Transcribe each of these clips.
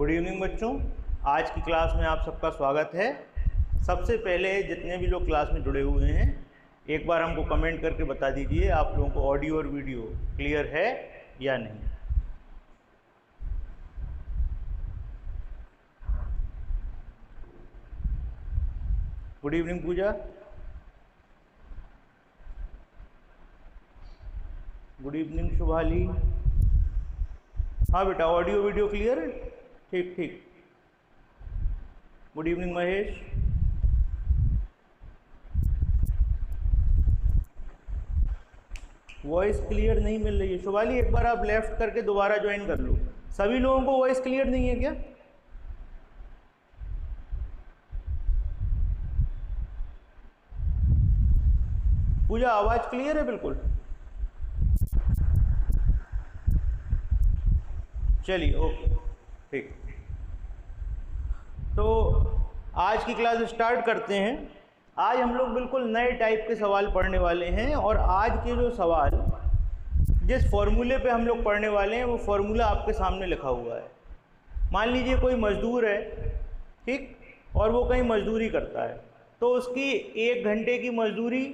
Good evening बच्चों, आज की क्लास में आप सबका स्वागत है। सबसे पहले जितने भी लोग क्लास में जुड़े हुए हैं एक बार हमको कमेंट करके बता दीजिए आप लोगों को ऑडियो और वीडियो क्लियर है या नहीं। Good evening Puja. Good evening Shubhali. हाँ बेटा, ऑडियो वीडियो क्लियर है? ठीक ठीक। Good evening Mahesh. Voice clear नहीं मिल रही है शुभाली, एक बार आप लेफ्ट करके दोबारा ज्वाइन कर लो। सभी लोगों को वॉइस क्लियर नहीं है क्या? पूजा आवाज क्लियर है बिल्कुल? चलिए ओके ठीक। तो आज की क्लास स्टार्ट करते हैं। आज हम लोग बिल्कुल नए टाइप के सवाल पढ़ने वाले हैं और आज के जो सवाल जिस फॉर्मूले पे हम लोग पढ़ने वाले हैं वो फॉर्मूला आपके सामने लिखा हुआ है। मान लीजिए कोई मजदूर है, ठीक, और वो कहीं मजदूरी करता है तो उसकी 1 घंटे की मजदूरी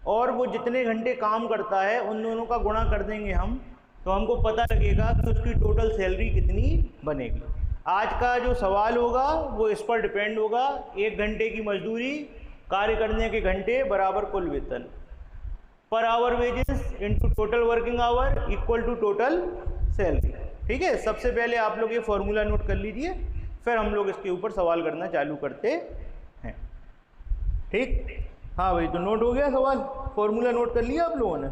और वो जितने घंटे काम करता है उन दोनों का गुणा कर देंगे हम, तो हमको पता लगेगा कि उसकी टोटल सैलरी कितनी बनेगी। आज का जो सवाल होगा वो इस पर डिपेंड होगा। 1 घंटे की मजदूरी, कार्य करने के घंटे बराबर कुल वेतन, per hour wages into total working hour equal to total salary. ठीक है, सबसे पहले आप लोग ये फॉर्मूला नोट कर लीजिए, फिर हम लोग इसके ऊपर सवाल करना चालू करते हैं। ठीक, हाँ भाई, तो नोट हो गया सवाल? फॉर्मूला नोट कर लिया आप लोगों ने?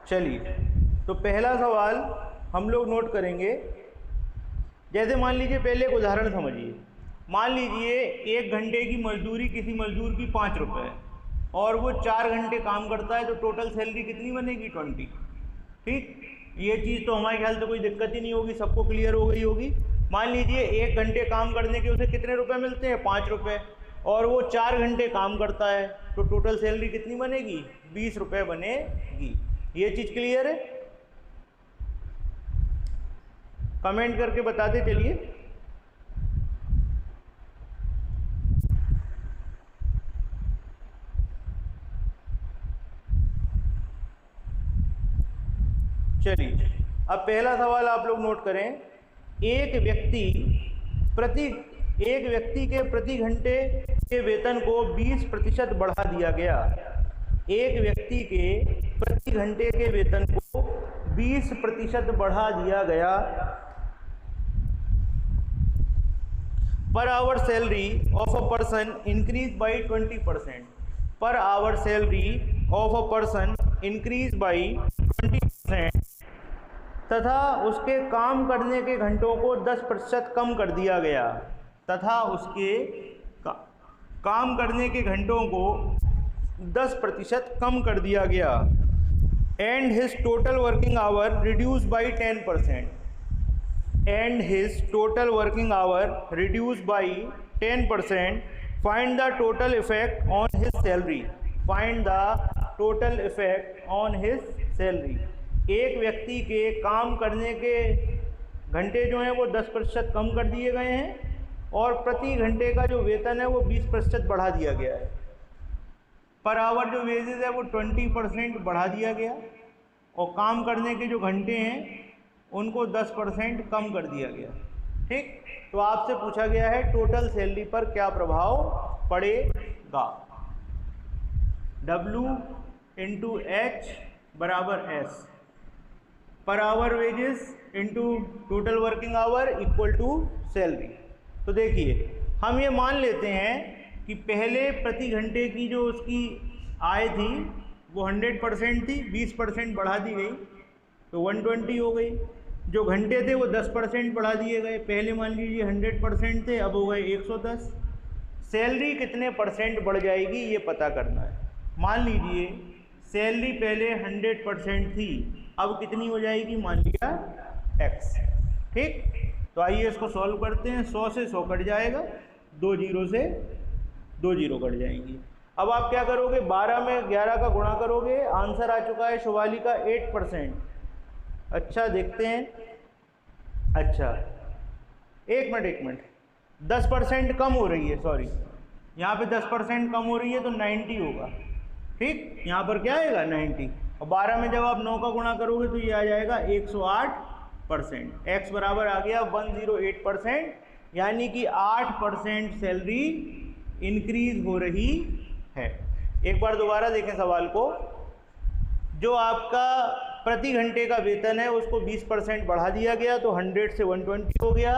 चलिए, तो पहला सवाल हम लोग नोट करेंगे। जैसे मान लीजिए, पहले एक उदाहरण समझिए। मान लीजिए 1 घंटे की मजदूरी किसी मजदूर की 5 रुपये और वो 4 घंटे काम करता है, तो टोटल सैलरी कितनी बनेगी? 20। ठीक, ये चीज़ तो हमारे ख्याल से कोई दिक्कत ही नहीं होगी, सबको क्लियर हो गई होगी। मान लीजिए 1 घंटे काम करने के उसे कितने रुपए मिलते हैं? 5 रुपये, और वो 4 घंटे काम करता है, तो टोटल सैलरी कितनी बनेगी? 20 रुपये बनेगी। ये चीज़ क्लियर है? कमेंट करके बताते चलिए। चलिए, अब पहला सवाल आप लोग नोट करें। एक व्यक्ति के प्रति घंटे के वेतन को 20% बढ़ा दिया गया। एक व्यक्ति के प्रति घंटे के वेतन को 20% बढ़ा दिया गया। Per hour salary of a person increase by 20%। Per hour salary of a person increase by 20%, तथा उसके काम करने के घंटों को 10% कम कर दिया गया। तथा उसके काम करने के घंटों को 10% कम कर दिया गया। And his total working our reduce by 10%। And his total working our reduce by 10%। Find the total effect on his salary. Find the total effect on his salary. एक व्यक्ति के काम करने के घंटे जो हैं वो 10% कम कर दिए गए हैं और प्रति घंटे का जो वेतन है वो 20% बढ़ा दिया गया है। पर आवर जो वेजेस है वो 20% बढ़ा दिया गया और काम करने के जो घंटे हैं उनको 10% कम कर दिया गया। ठीक, तो आपसे पूछा गया है टोटल सैलरी पर क्या प्रभाव पड़ेगा। W इंटू H बराबर S, per hour wages into total working hour equal to salary. तो देखिए, हम ये मान लेते हैं कि पहले प्रति घंटे की जो उसकी आय थी वो 100% थी, 20% बढ़ा दी गई तो 120 हो गई। जो घंटे थे वो 10% बढ़ा दिए गए। पहले मान लीजिए 100% थे, अब हो गए 110। सैलरी कितने परसेंट बढ़ जाएगी ये पता करना है। मान लीजिए सैलरी पहले 100% थी, अब कितनी हो जाएगी? मान लिया x। ठीक, तो आइए इसको सॉल्व करते हैं। 100 से 100 कट जाएगा, 2 जीरो से 2 जीरो कट जाएंगी। अब आप क्या करोगे, 12 में 11 का गुणा करोगे, आंसर आ चुका है शुभाली का 8%। अच्छा देखते हैं, अच्छा एक मिनट 10% कम हो रही है, सॉरी यहाँ पे 10% कम हो रही है तो 90 होगा, ठीक, यहाँ पर क्या आएगा 90, और 12 में जब आप 9 का गुणा करोगे तो ये आ जाएगा 108%। एक्स बराबर आ गया 108%, यानी कि 8% सैलरी इंक्रीज हो रही है। एक बार दोबारा देखें सवाल को, जो आपका प्रति घंटे का वेतन है उसको 20% बढ़ा दिया गया तो 100 से 120 हो गया।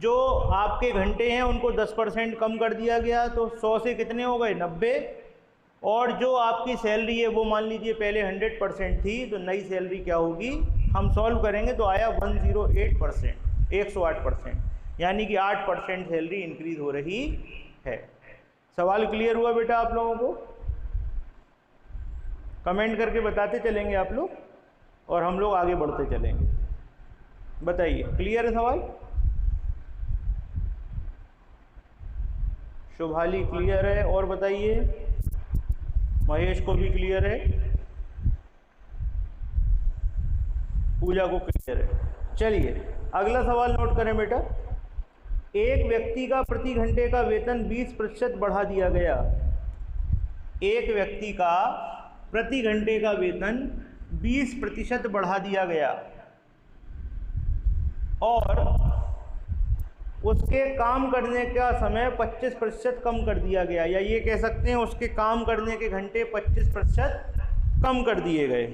जो आपके घंटे हैं उनको 10% कम कर दिया गया तो 100 से कितने हो गए 90। और जो आपकी सैलरी है वो मान लीजिए पहले 100% थी तो नई सैलरी क्या होगी, हम सॉल्व करेंगे तो आया 108%, 108%, यानी कि 8% सैलरी इंक्रीज हो रही है। सवाल क्लियर हुआ बेटा आप लोगों को? कमेंट करके बताते चलेंगे आप लोग और हम लोग आगे बढ़ते चलेंगे। बताइए क्लियर है सवाल? शुभाली क्लियर है, और बताइए महेश को भी क्लियर है, पूजा को क्लियर है। चलिए अगला सवाल नोट करें बेटा। एक व्यक्ति का प्रति घंटे का वेतन 20% बढ़ा दिया गया। एक व्यक्ति का प्रति घंटे का वेतन 20% बढ़ा दिया गया और उसके काम करने का समय 25% कम कर दिया गया, या ये कह सकते हैं उसके काम करने के घंटे 25% कम कर दिए गए।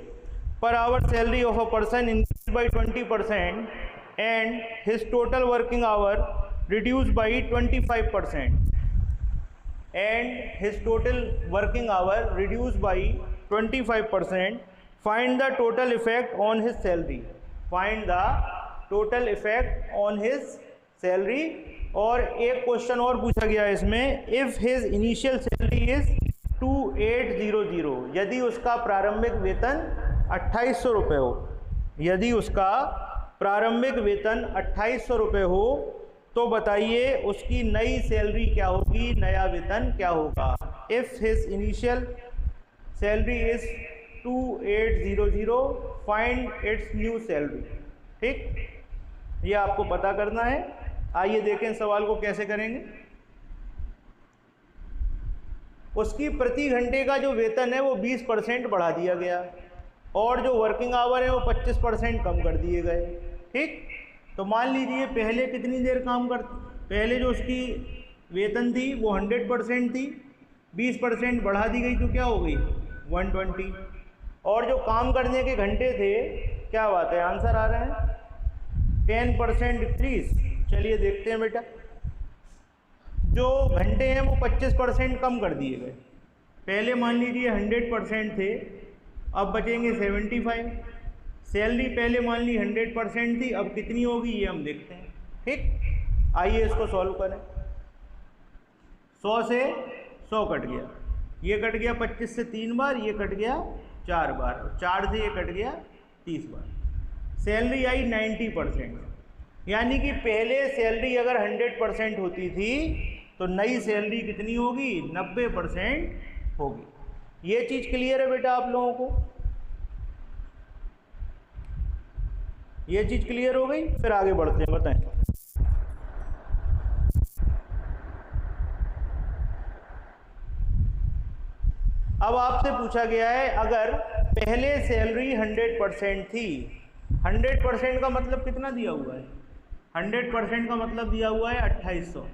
Per hour salary of a person increase by 20% and his total working our reduced by 25%, and his total working hour reduced by 25%. Find the total effect on his salary. Find the total effect on his salary. और एक question और पूछा गया इसमें, if his initial salary is 2800, यदि उसका प्रारंभिक वेतन 2800 रुपये हो, यदि उसका प्रारंभिक वेतन 2800 रुपये हो तो बताइए उसकी नई सैलरी क्या होगी, नया वेतन क्या होगा। If his initial salary is 2800, find its new salary. ठीक, ये आपको पता करना है। आइए देखें सवाल को कैसे करेंगे। उसकी प्रति घंटे का जो वेतन है वो 20% बढ़ा दिया गया और जो वर्किंग आवर है वो 25% कम कर दिए गए। ठीक, तो मान लीजिए पहले कितनी देर काम करती, पहले जो उसकी वेतन थी वो 100% थी, 20% बढ़ा दी गई तो क्या हो गई 120, और जो काम करने के घंटे थे, क्या बात है आंसर आ रहे हैं 10% डिक्रीज। चलिए देखते हैं बेटा, जो घंटे हैं वो 25% कम कर दिए गए। पहले मान लीजिए 100% थे, अब बचेंगे 75। सैलरी पहले मान ली 100% थी, अब कितनी होगी ये हम देखते हैं। ठीक, आइए इसको सॉल्व करें। 100 से 100 कट गया, ये कट गया 25 से 3 बार, ये कट गया 4 बार, 4 से ये कट गया 30 बार। सैलरी आई 90%, यानी कि पहले सैलरी अगर 100% होती थी तो नई सैलरी कितनी होगी 90% होगी। ये चीज़ क्लियर है बेटा आप लोगों को? ये चीज़ क्लियर हो गई? फिर आगे बढ़ते हैं, बताएं। अब आपसे पूछा गया है अगर पहले सैलरी 100% थी, 100% का मतलब कितना दिया हुआ है, 100% का मतलब दिया हुआ है 2800,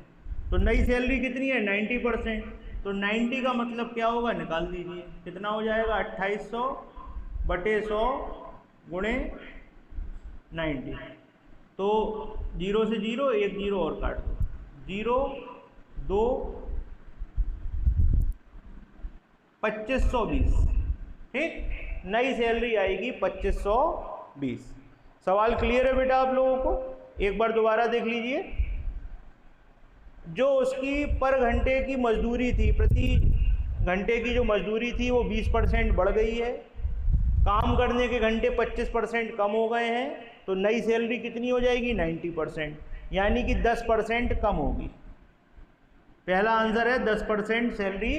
तो नई सैलरी कितनी है 90%, तो 90 का मतलब क्या होगा निकाल दीजिए, कितना हो जाएगा 2800 बटे 100 गुणे 90, तो 0 से 0, एक 0 और काट दो, 0 2 2520। ठीक, नई सैलरी आएगी 2520। सवाल क्लियर है बेटा आप लोगों को? एक बार दोबारा देख लीजिए। जो उसकी पर घंटे की मजदूरी थी, प्रति घंटे की जो मजदूरी थी वो 20% बढ़ गई है, काम करने के घंटे 25% कम हो गए हैं, तो नई सैलरी कितनी हो जाएगी 90%, यानी कि 10% कम होगी। पहला आंसर है 10% सैलरी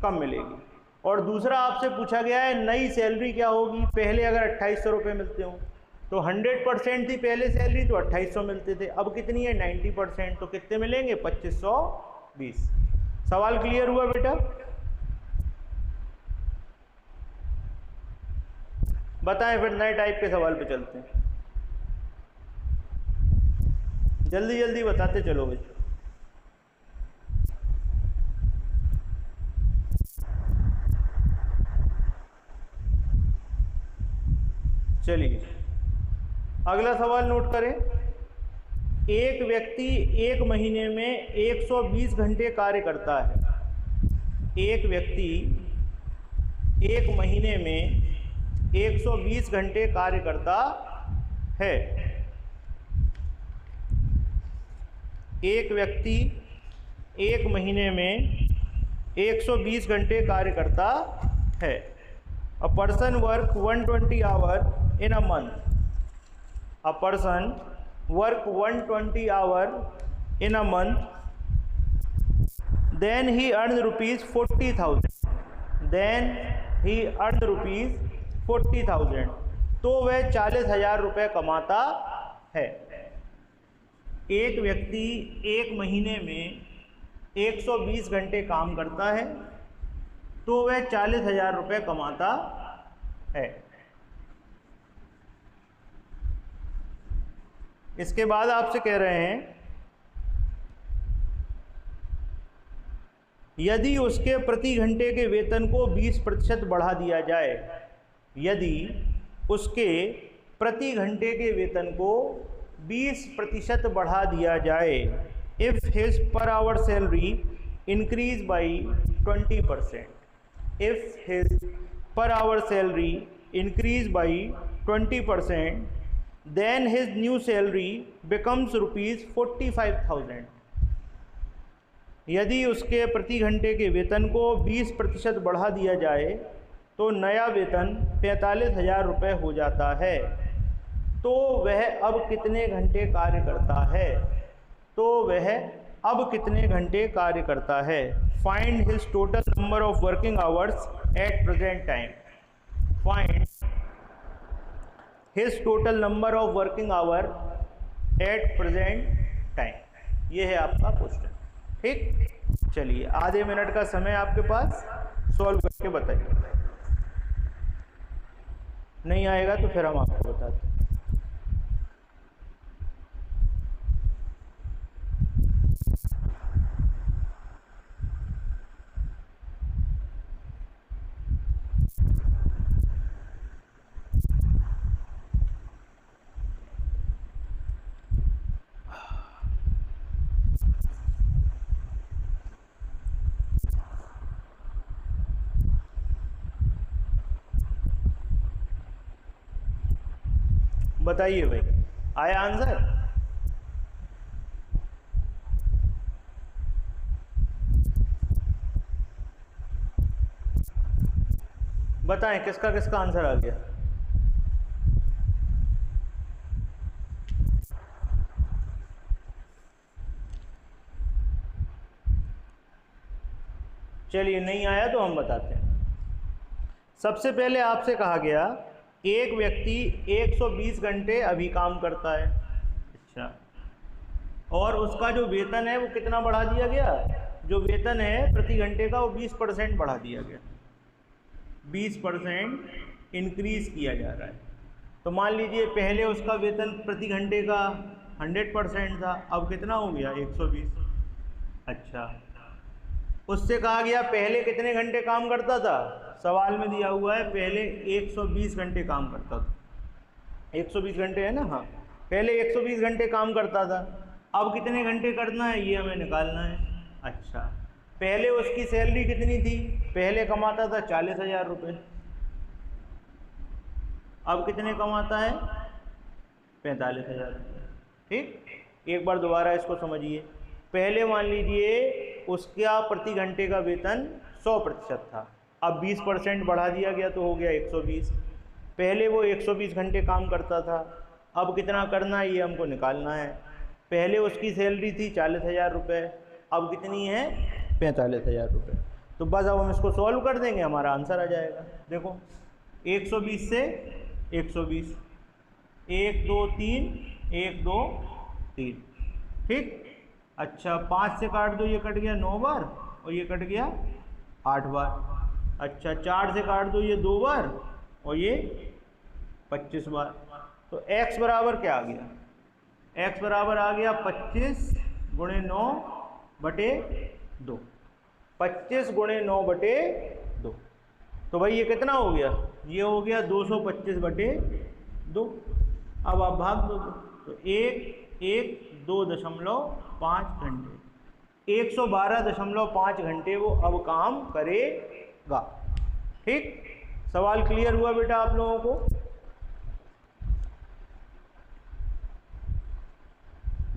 कम मिलेगी। और दूसरा आपसे पूछा गया है नई सैलरी क्या होगी। पहले अगर 2800 रुपये मिलते हो तो 100% थी पहले सैलरी तो 2800 मिलते थे, अब कितनी है 90%, तो कितने मिलेंगे 2520। सवाल क्लियर हुआ बेटा? बताएं फिर नए टाइप के सवाल पे चलते हैं, जल्दी जल्दी बताते चलो भाई। चलिए अगला सवाल नोट करें। एक व्यक्ति एक महीने में 120 घंटे कार्य करता है। एक व्यक्ति एक महीने में 120 घंटे कार्य करता है। एक व्यक्ति एक महीने में 120 घंटे कार्य करता है। A person work 120 hour in a month. A person work 120 hour in a month. Then he earns rupees 40,000. Then he earns rupees 40,000. तो वह 40,000 रुपये कमाता है। एक व्यक्ति एक महीने में 120 घंटे काम करता है तो वह 40,000 रुपये कमाता है। इसके बाद आपसे कह रहे हैं यदि उसके प्रति घंटे के वेतन को 20% बढ़ा दिया जाए। यदि उसके प्रति घंटे के वेतन को 20% बढ़ा दिया जाए। If his per hour salary increase by 20%. If his per hour salary increase by 20%, then his new salary becomes rupees 45,000. यदि उसके प्रति घंटे के वेतन को 20% बढ़ा दिया जाए तो नया वेतन 45,000 रुपये हो जाता है। तो वह अब कितने घंटे कार्य करता है? तो वह अब कितने घंटे कार्य करता है? Find his total number of working hours at present time. Find his total number of working hour at present time. ये है आपका क्वेश्चन। ठीक, चलिए आधे मिनट का समय आपके पास, सॉल्व करके बताइए। नहीं आएगा तो फिर हम आपको बताते हैं। बताइए भाई, आया आंसर? बताएं किसका किसका आंसर आ गया? चलिए नहीं आया तो हम बताते हैं। सबसे पहले आपसे कहा गया एक व्यक्ति 120 घंटे अभी काम करता है। अच्छा, और उसका जो वेतन है वो कितना बढ़ा दिया गया? जो वेतन है प्रति घंटे का वो 20% बढ़ा दिया गया। 20% इंक्रीज किया जा रहा है। तो मान लीजिए पहले उसका वेतन प्रति घंटे का 100% था, अब कितना हो गया 120। अच्छा, उससे कहा गया पहले कितने घंटे काम करता था? सवाल में दिया हुआ है पहले 120 घंटे काम करता था। 120 घंटे है ना? हाँ, पहले 120 घंटे काम करता था, अब कितने घंटे करना है ये हमें निकालना है। अच्छा, पहले उसकी सैलरी कितनी थी? पहले कमाता था 40,000 रुपये, अब कितने कमाता है? 45,000 रुपये। ठीक, एक बार दोबारा इसको समझिए। पहले मान लीजिए उसका प्रति घंटे का वेतन 100% था, अब 20% बढ़ा दिया गया तो हो गया 120। पहले वो 120 घंटे काम करता था, अब कितना करना है ये हमको निकालना है। पहले उसकी सैलरी थी 40,000 रुपये, अब कितनी है? 45,000 रुपये। तो बस अब हम इसको सॉल्व कर देंगे, हमारा आंसर आ जाएगा। देखो 120 से 120, 1 2 3, 1 2 3, ठीक। अच्छा 5 से काट दो, ये कट गया 9 बार और ये कट गया 8 बार। अच्छा 4 से काट दो, ये 2 बार और ये 25 बार। तो x बराबर क्या आ गया? x बराबर आ गया 25 गुणे 9 बटे 2, 25 गुणे 9 बटे 2। तो भाई ये कितना हो गया? ये हो गया 225 बटे 2। अब आप भाग दो तो 2.5 घंटे, 112.5 घंटे वो अब काम करेगा, ठीक। सवाल क्लियर हुआ बेटा आप लोगों को?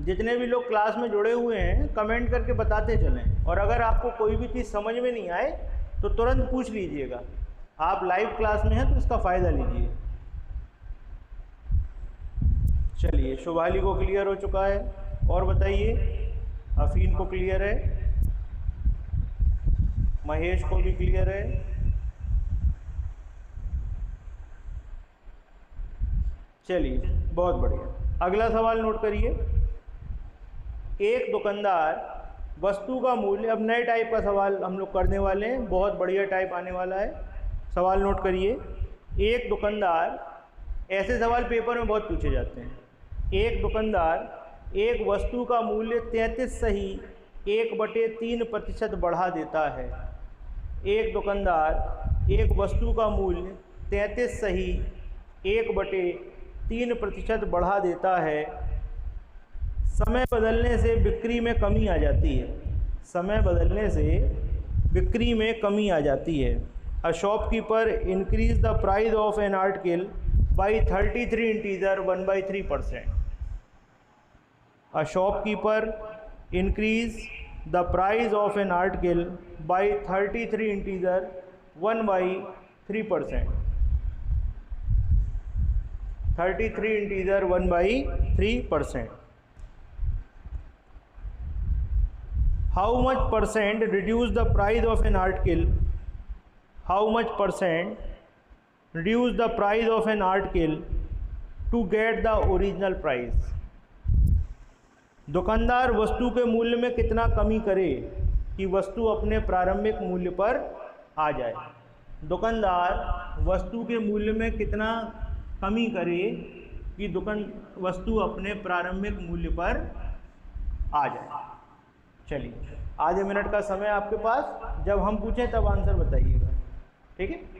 जितने भी लोग क्लास में जुड़े हुए हैं कमेंट करके बताते चलें, और अगर आपको कोई भी चीज़ समझ में नहीं आए तो तुरंत पूछ लीजिएगा। आप लाइव क्लास में हैं तो इसका फ़ायदा लीजिए। चलिए शुभाली को क्लियर हो चुका है, और बताइए अफीन को क्लियर है, महेश को भी क्लियर है। चलिए बहुत बढ़िया। अगला सवाल नोट करिए। एक दुकानदार वस्तु का मूल्य, अब नए टाइप का सवाल हम लोग करने वाले हैं, बहुत बढ़िया टाइप आने वाला है। सवाल नोट करिए। एक दुकानदार, ऐसे सवाल पेपर में बहुत पूछे जाते हैं। एक दुकानदार एक वस्तु का मूल्य 33 सही 1/3% बढ़ा देता है। एक दुकानदार एक वस्तु का मूल्य 33 सही 1/3% बढ़ा देता है। समय बदलने से बिक्री में कमी आ जाती है। समय बदलने से बिक्री में कमी आ जाती है। A shopkeeper increase the price of an article by 33 integer 1/3%. A shopkeeper increase the price of an article by 33 integer 1/3%. 33 integer 1/3%. How much percent reduce the price of an article? How much percent reduce the price of an article to get the original price? दुकानदार वस्तु के मूल्य में कितना कमी करे कि वस्तु अपने प्रारंभिक मूल्य पर आ जाए। दुकानदार वस्तु के मूल्य में कितना कमी करे कि वस्तु अपने प्रारंभिक मूल्य पर आ जाए। चलिए आधे मिनट का समय आपके पास, जब हम पूछें तब आंसर बताइएगा, ठीक है।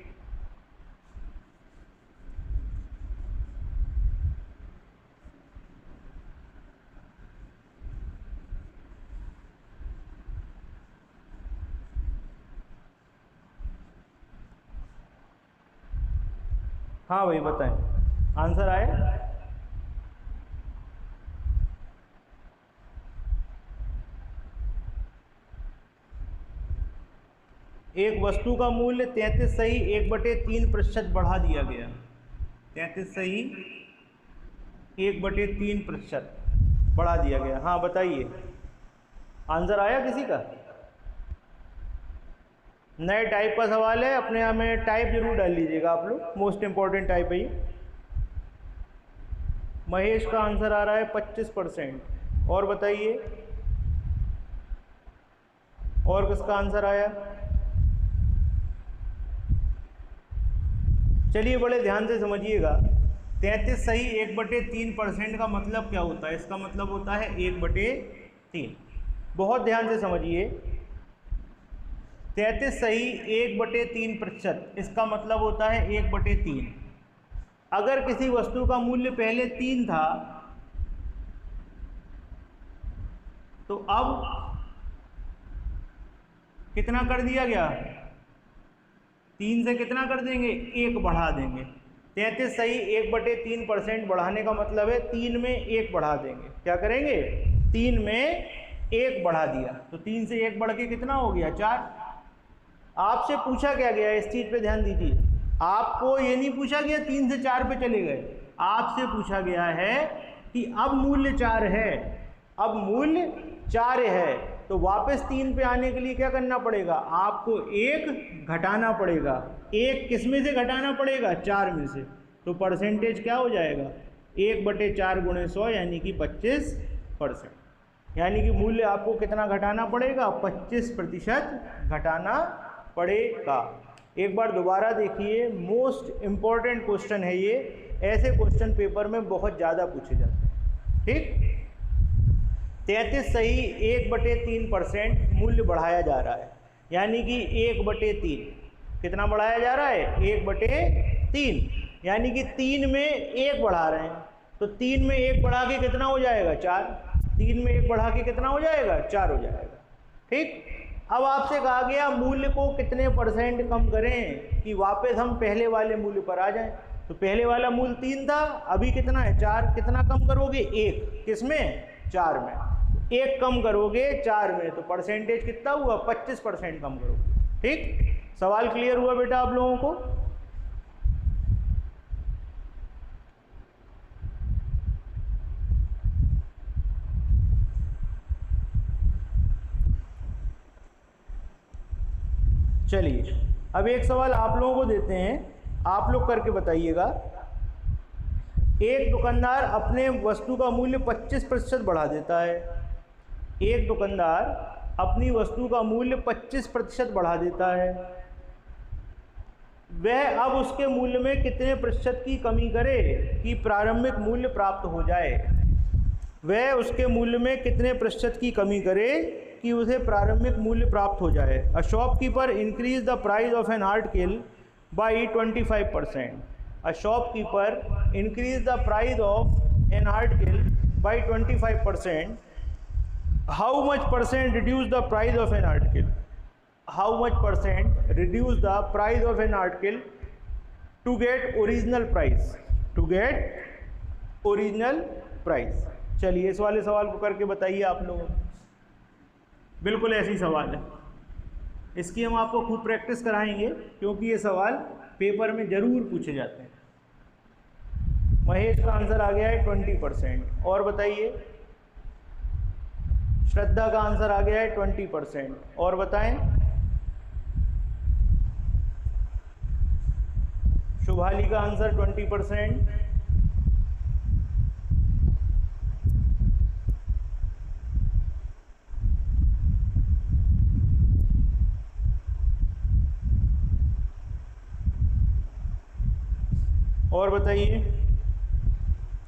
हाँ भाई बताएं, आंसर आए? एक वस्तु का मूल्य 33 सही 1/3% बढ़ा दिया गया। 33 सही 1/3% बढ़ा दिया गया। हाँ बताइए, आंसर आया किसी का? नए टाइप का सवाल है, अपने यहाँ में टाइप जरूर डाल लीजिएगा आप लोग, मोस्ट इम्पॉर्टेंट टाइप है ये। महेश का आंसर आ रहा है 25%। और बताइए और किसका आंसर आया? चलिए बड़े ध्यान से समझिएगा। 33 सही 1/3% का मतलब क्या होता है? इसका मतलब होता है 1/3। बहुत ध्यान से समझिए। 33 सही 1/3%, इसका मतलब होता है 1/3। अगर किसी वस्तु का मूल्य पहले 3 था तो अब कितना कर दिया गया? 3 से कितना कर देंगे? 1 बढ़ा देंगे। 33 सही 1/3% बढ़ाने का मतलब है 3 में 1 बढ़ा देंगे। क्या करेंगे? 3 में 1 बढ़ा दिया, तो 3 से 1 बढ़ के कितना हो गया? 4। आपसे पूछा क्या गया, इस चीज़ पे ध्यान दीजिए। आपको ये नहीं पूछा गया 3 से 4 पे चले गए, आपसे पूछा गया है कि अब मूल्य 4 है अब मूल्य 4 है, तो वापस 3 पे आने के लिए क्या करना पड़ेगा, आपको 1 घटाना पड़ेगा। 1 किस में से घटाना पड़ेगा, 4 में से। तो परसेंटेज क्या हो जाएगा, 1/4 × 100 यानी कि 25%। यानी कि मूल्य आपको कितना घटाना पड़ेगा, 25% घटाना पड़ेगा। एक बार दोबारा देखिए, मोस्ट इम्पॉर्टेंट क्वेश्चन है ये, ऐसे क्वेश्चन पेपर में बहुत ज़्यादा पूछे जाते हैं। ठीक, 33 सही 1/3% मूल्य बढ़ाया जा रहा है, यानी कि 1/3 कितना बढ़ाया जा रहा है, 1/3, यानी कि 3 में 1 बढ़ा रहे हैं, तो 3 में 1 बढ़ा के कितना हो जाएगा, 4। 3 में 1 बढ़ा के कितना हो जाएगा, 4 हो जाएगा। ठीक, अब आपसे कहा गया मूल्य को कितने % कम करें कि वापस हम पहले वाले मूल्य पर आ जाएं। तो पहले वाला मूल्य 3 था, अभी कितना है, 4। कितना कम करोगे, 1 किसमें, 4 में। 1 कम करोगे 4 में, तो परसेंटेज कितना हुआ, 25% कम करोगे। ठीक, सवाल क्लियर हुआ बेटा आप लोगों को। चलिए अब एक सवाल आप लोगों को देते हैं, आप लोग करके बताइएगा। एक दुकानदार अपने वस्तु का मूल्य 25% बढ़ा देता है। एक दुकानदार अपनी वस्तु का मूल्य 25% बढ़ा देता है। वह अब उसके मूल्य में कितने प्रतिशत की कमी करे कि प्रारंभिक मूल्य प्राप्त हो जाए। वह उसके मूल्य में कितने प्रतिशत की कमी करे कि उसे प्रारंभिक मूल्य प्राप्त हो जाए। A shopkeeper increase the price of an article by 25%। A shopkeeper increase the price of an article by 25%. How much % reduce the price of an article? How much % reduce the price of an article to get original price? To get original price. चलिए इस वाले सवाल को करके बताइए आप लोग। बिल्कुल ऐसी सवाल है, इसकी हम आपको खुद प्रैक्टिस कराएंगे क्योंकि ये सवाल पेपर में जरूर पूछे जाते हैं। महेश का आंसर आ गया है 20%। और बताइए, श्रद्धा का आंसर आ गया है 20%। और बताएं, शुभाली का आंसर 20%। और बताइए।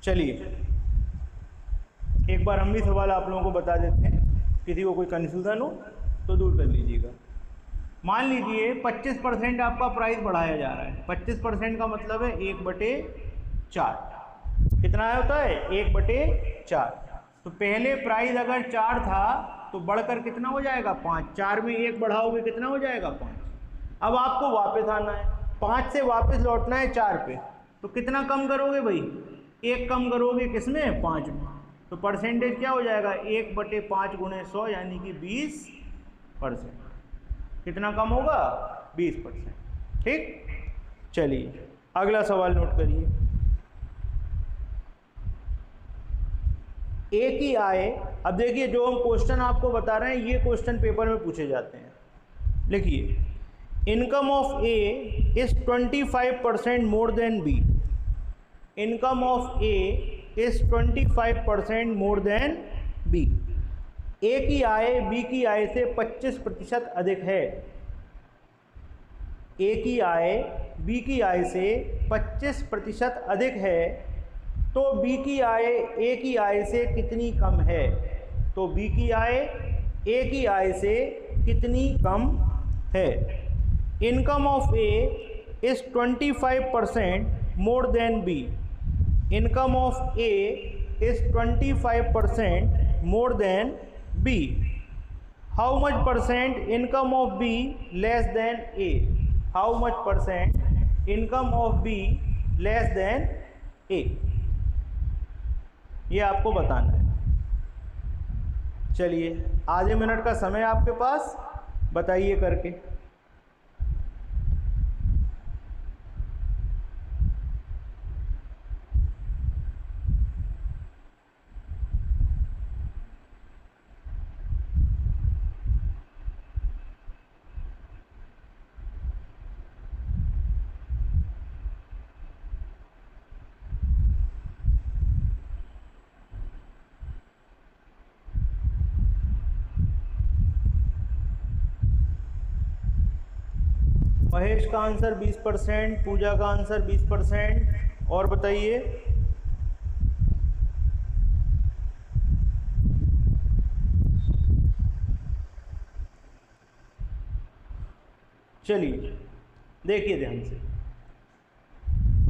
चलिए एक बार हम भी सवाल आप लोगों को बता देते हैं, किसी को कोई कन्फ्यूज़न हो तो दूर कर लीजिएगा। मान लीजिए 25% आपका प्राइस बढ़ाया जा रहा है। 25% का मतलब है 1/4। कितना होता है, 1/4। तो पहले प्राइस अगर 4 था तो बढ़कर कितना हो जाएगा, 5। 4 में 1 बढ़ाओगे कितना हो जाएगा, 5। अब आपको वापस आना है, 5 से वापस लौटना है 4 पे। तो कितना कम करोगे भाई, 1 कम करोगे किसमें, 5 में। तो परसेंटेज क्या हो जाएगा, 1/5 × 100 यानी कि 20%। कितना कम होगा, 20%। ठीक, चलिए अगला सवाल नोट करिए। एक ही आय, अब देखिए जो हम क्वेश्चन आपको बता रहे हैं ये क्वेश्चन पेपर में पूछे जाते हैं। लिखिए, income of A is 25% more than B. Income of A is 25% more than B. A की आय बी की आय से 25% अधिक है। ए की आय बी की आय से 25% अधिक है, तो बी की आय ए की आय से कितनी कम है। तो बी की आय ए की आय से कितनी कम है। Income of A is 25% more than B. Income of A is 25% more than B. How much % income of B less than A. How much % income of B less than A, ये आपको बताना है। चलिए आधे मिनट का समय आपके पास, बताइए करके। महेश का आंसर 20%, पूजा का आंसर 20%। और बताइए, चलिए देखिए ध्यान से,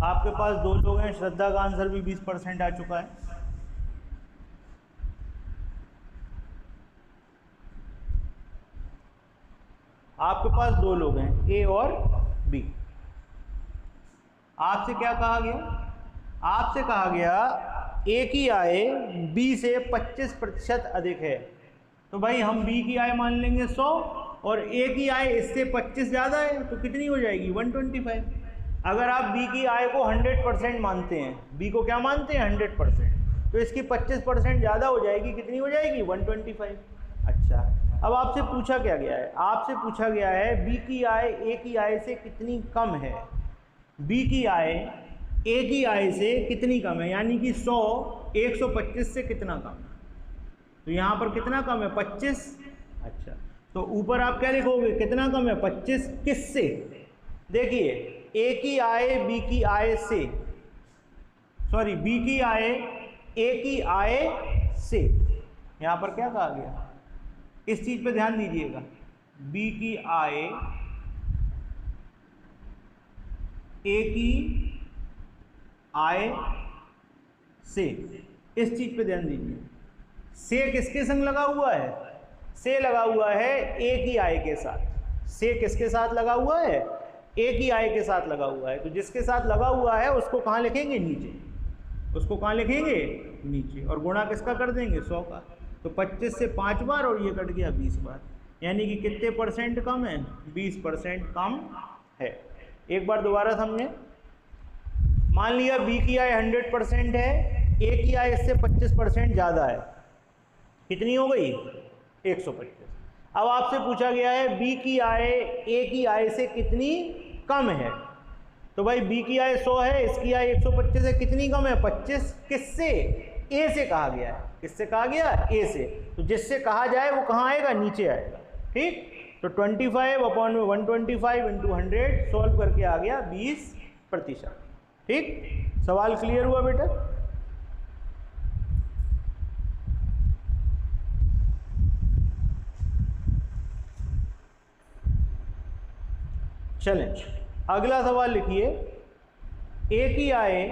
आपके पास दो लोग हैं, श्रद्धा का आंसर भी 20% आ चुका है। आपके पास दो लोग हैं, ए और बी। आपसे क्या कहा गया? आपसे कहा गया ए की आय बी से 25% अधिक है। तो भाई हम बी की आय मान लेंगे 100 और ए की आय इससे 25 ज़्यादा है, तो कितनी हो जाएगी? 125। अगर आप बी की आय को 100% मानते हैं, बी को क्या मानते हैं? 100%, तो इसकी 25% ज़्यादा हो जाएगी, कितनी हो जाएगी? 125। अच्छा, अब आपसे पूछा क्या गया है? आपसे पूछा गया है बी की आय ए की आय से कितनी कम है। बी की आय ए की आय से कितनी कम है, यानी कि 100 125 से कितना कम है? तो यहाँ पर कितना कम है? 25। अच्छा, तो ऊपर आप क्या लिखोगे? कितना कम है? 25। किससे? देखिए, ए की आय बी की आय से, सॉरी बी की आय ए की आय से, यहाँ पर क्या कहा गया? इस चीज पे ध्यान दीजिएगा, बी की आय ए की आय से, इस चीज पे ध्यान दीजिए। से किसके संग लगा हुआ है? से लगा हुआ है ए की आय के साथ। से किसके साथ लगा हुआ है? ए की आय के साथ लगा हुआ है। तो जिसके साथ लगा हुआ है उसको कहाँ लिखेंगे? नीचे। उसको कहाँ लिखेंगे? नीचे। और गुणा किसका कर देंगे? 100 का। तो 25 से 5 बार और ये कट गया 20 बार, यानी कि कितने % कम है? 20% कम है। एक बार दोबारा समझें, मान लिया बी की आय 100% है, ए की आय इससे 25% ज़्यादा है, कितनी हो गई? 125। अब आपसे पूछा गया है बी की आय ए की आय से कितनी कम है। तो भाई बी की आय 100 है, इसकी आय 125 है, कितनी कम है? 25। किससे? ए से कहा गया है। किससे कहा गया? ए से। तो जिससे कहा जाए वो कहाँ आएगा? नीचे आएगा। ठीक, तो 25/125 × 100 सॉल्व करके आ गया 20%। ठीक, सवाल क्लियर हुआ बेटा? चलें, अगला सवाल लिखिए। ए की आय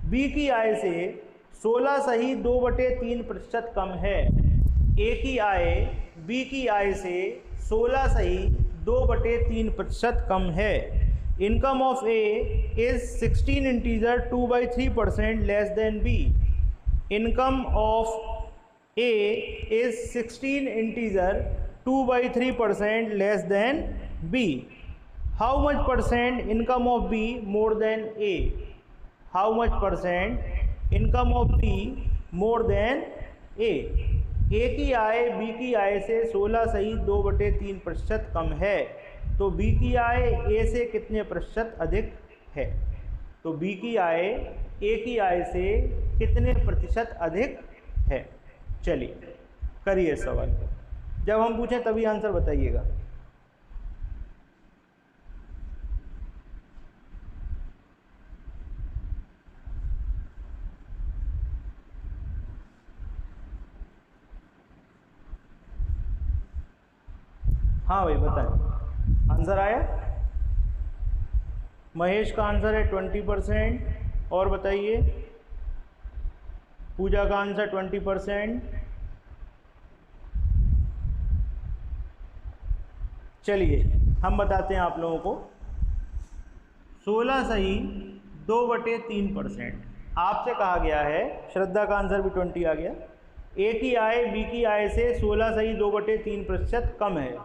बी की आय से 16.2/3% कम है। ए की आय बी की आय से 16.2/3% कम है। Income of A is 16 integer 2/3% less than B. Income of A is 16 integer 2/3% less than B. How much % income of B more than A? How much % income of B more than A? A की आय B की आय से 16.2/3% कम है, तो B की आय ए से कितने % अधिक है? तो बी की आय ए की आय से कितने % अधिक है? चलिए करिए सवाल, जब हम पूछें तभी आंसर बताइएगा। हाँ भाई बताएं, आंसर आया? महेश का आंसर है 20%। और बताइए, पूजा का आंसर 20%। चलिए हम बताते हैं आप लोगों को। 16.2/3% आपसे कहा गया है, श्रद्धा का आंसर भी 20 आ गया। ए की आय बी की आय से 16.2/3% कम है।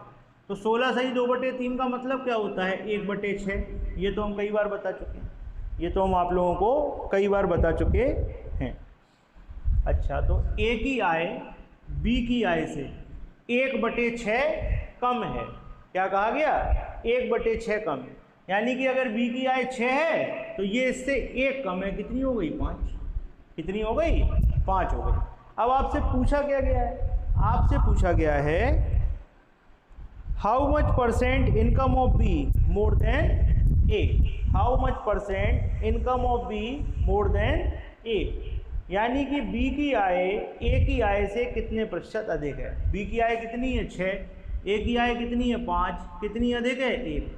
तो 16.2/3 का मतलब क्या होता है? 1/6। ये तो हम कई बार बता चुके हैं, ये तो हम आप लोगों को कई बार बता चुके हैं। अच्छा, तो ए की आय बी की आय से 1/6 कम है। क्या कहा गया? 1/6 कम है, यानी कि अगर बी की आय 6 है तो ये इससे 1 कम है, कितनी हो गई? 5। कितनी हो गई? 5 हो गई। अब आपसे पूछा क्या गया है? आपसे पूछा गया है how much percent income of B more than A, how much percent income of B more than A, यानी कि बी की आय ए की आय से कितने प्रतिशत अधिक है। बी की आय कितनी है 6, ए की आय कितनी है 5, कितनी अधिक है 1,